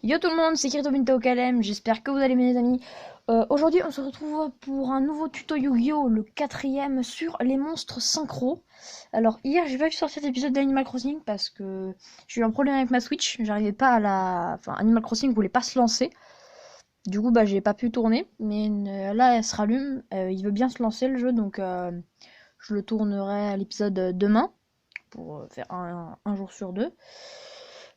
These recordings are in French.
Yo tout le monde, c'est Kirito Binto Kalem, j'espère que vous allez bien les amis. Aujourd'hui on se retrouve pour un nouveau tuto Yu-Gi-Oh! Le quatrième sur les monstres synchro. Alors hier j'ai pas pu sortir l'épisode d'Animal Crossing parce que j'ai eu un problème avec ma Switch, j'arrivais pas à la... Enfin Animal Crossing voulait pas se lancer. Du coup bah j'ai pas pu tourner, mais là elle se rallume, il veut bien se lancer le jeu donc je le tournerai à l'épisode demain pour faire un jour sur deux.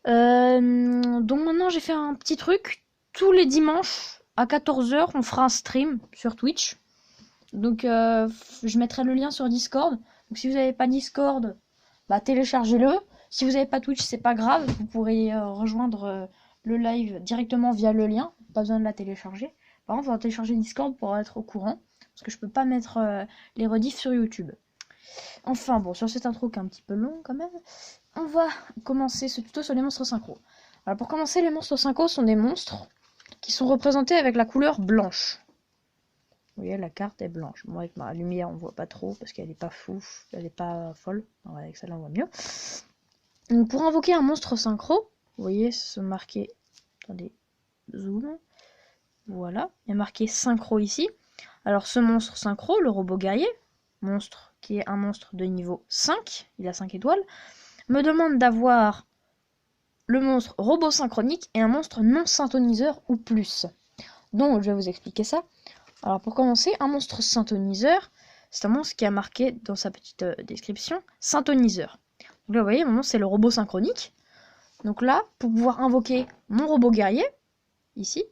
Donc maintenant j'ai fait un petit truc. Tous les dimanches à 14h on fera un stream sur Twitch. Donc je mettrai le lien sur Discord. Donc si vous n'avez pas Discord, bah téléchargez-le. Si vous n'avez pas Twitch, c'est pas grave. Vous pourrez rejoindre le live directement via le lien. Pas besoin de la télécharger. Par contre, il faut télécharger Discord pour être au courant. Parce que je peux pas mettre les rediffs sur YouTube. Enfin bon, sur cette intro qui est un petit peu long quand même, on va commencer ce tuto sur les monstres synchro. Alors pour commencer, les monstres synchro sont des monstres qui sont représentés avec la couleur blanche. Vous voyez, la carte est blanche. Moi, avec ma lumière, on voit pas trop parce qu'elle est pas fouf, elle est pas folle. Alors, avec celle-là, on voit mieux. Donc, pour invoquer un monstre synchro, vous voyez, c'est marqué. Attendez, zoom. Voilà, il y a marqué synchro ici. Alors, ce monstre synchro, le robot guerrier, monstre qui est un monstre de niveau 5, il a 5 étoiles, me demande d'avoir le monstre robot synchronique et un monstre non synthoniseur ou plus. Donc je vais vous expliquer ça. Alors pour commencer, un monstre synthoniseur, c'est un monstre qui a marqué dans sa petite description synthoniseur. Donc là vous voyez, mon monstre c'est le robot synchronique. Donc là, pour pouvoir invoquer mon robot guerrier, ici,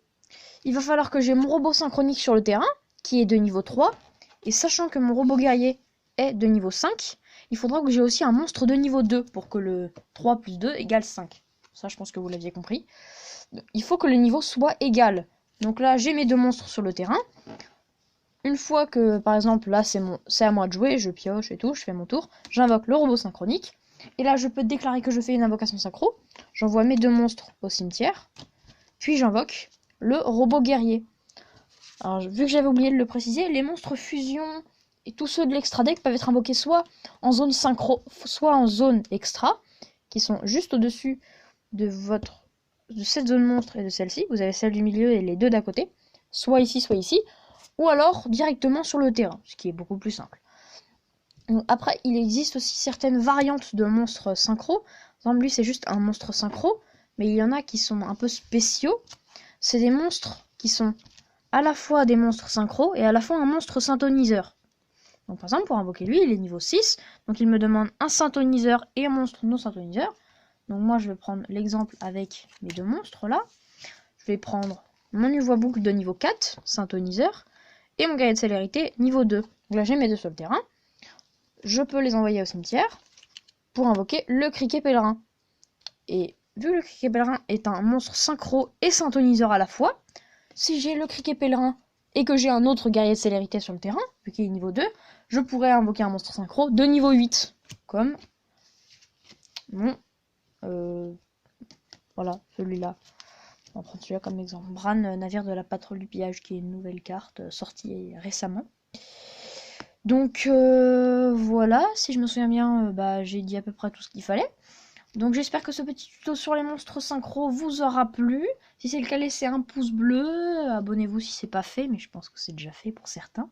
il va falloir que j'ai mon robot synchronique sur le terrain, qui est de niveau 3, et sachant que mon robot guerrier est de niveau 5, il faudra que j'ai aussi un monstre de niveau 2 pour que le 3 plus 2 égale 5. Ça, je pense que vous l'aviez compris. Il faut que le niveau soit égal. Donc là, j'ai mes deux monstres sur le terrain. Une fois que, par exemple, là, c'est à moi de jouer, je pioche et tout, je fais mon tour, j'invoque le robot synchronique. Et là, je peux déclarer que je fais une invocation synchro. J'envoie mes deux monstres au cimetière. Puis j'invoque le robot guerrier. Alors, vu que j'avais oublié de le préciser, les monstres fusion et tous ceux de l'extra deck peuvent être invoqués soit en zone synchro, soit en zone extra, qui sont juste au-dessus de cette zone monstre et de celle-ci. Vous avez celle du milieu et les deux d'à côté, soit ici, ou alors directement sur le terrain, ce qui est beaucoup plus simple. Donc, après, il existe aussi certaines variantes de monstres synchro. Par exemple, lui, c'est juste un monstre synchro, mais il y en a qui sont un peu spéciaux. C'est des monstres qui sont à la fois des monstres synchro et à la fois un monstre synthoniseur. Donc par exemple, pour invoquer lui, il est niveau 6, donc il me demande un synthoniseur et un monstre non synthoniseur. Donc moi, je vais prendre l'exemple avec mes deux monstres là. Je vais prendre mon niveau boucle de niveau 4, synthoniseur, et mon guerrier de célérité niveau 2. Donc là, j'ai mes deux sur le terrain. Je peux les envoyer au cimetière pour invoquer le criquet pèlerin. Et vu que le criquet pèlerin est un monstre synchro et synthoniseur à la fois, si j'ai le criquet pèlerin et que j'ai un autre guerrier de célérité sur le terrain, vu qu'il est niveau 2, je pourrais invoquer un monstre synchro de niveau 8. Comme mon... voilà, celui-là. On va prendre celui-là comme exemple. Bran, navire de la patrouille du pillage, qui est une nouvelle carte sortie récemment. Donc voilà, si je me souviens bien, j'ai dit à peu près tout ce qu'il fallait. Donc j'espère que ce petit tuto sur les monstres synchro vous aura plu. Si c'est le cas, laissez un pouce bleu. Abonnez-vous si c'est pas fait, mais je pense que c'est déjà fait pour certains.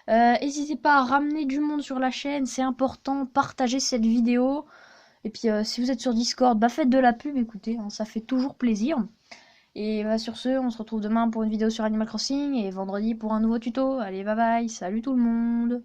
N'hésitez pas à ramener du monde sur la chaîne, c'est important. Partagez cette vidéo. Et puis si vous êtes sur Discord, faites de la pub, écoutez, hein, ça fait toujours plaisir. Et sur ce, on se retrouve demain pour une vidéo sur Animal Crossing et vendredi pour un nouveau tuto. Allez, bye bye, salut tout le monde!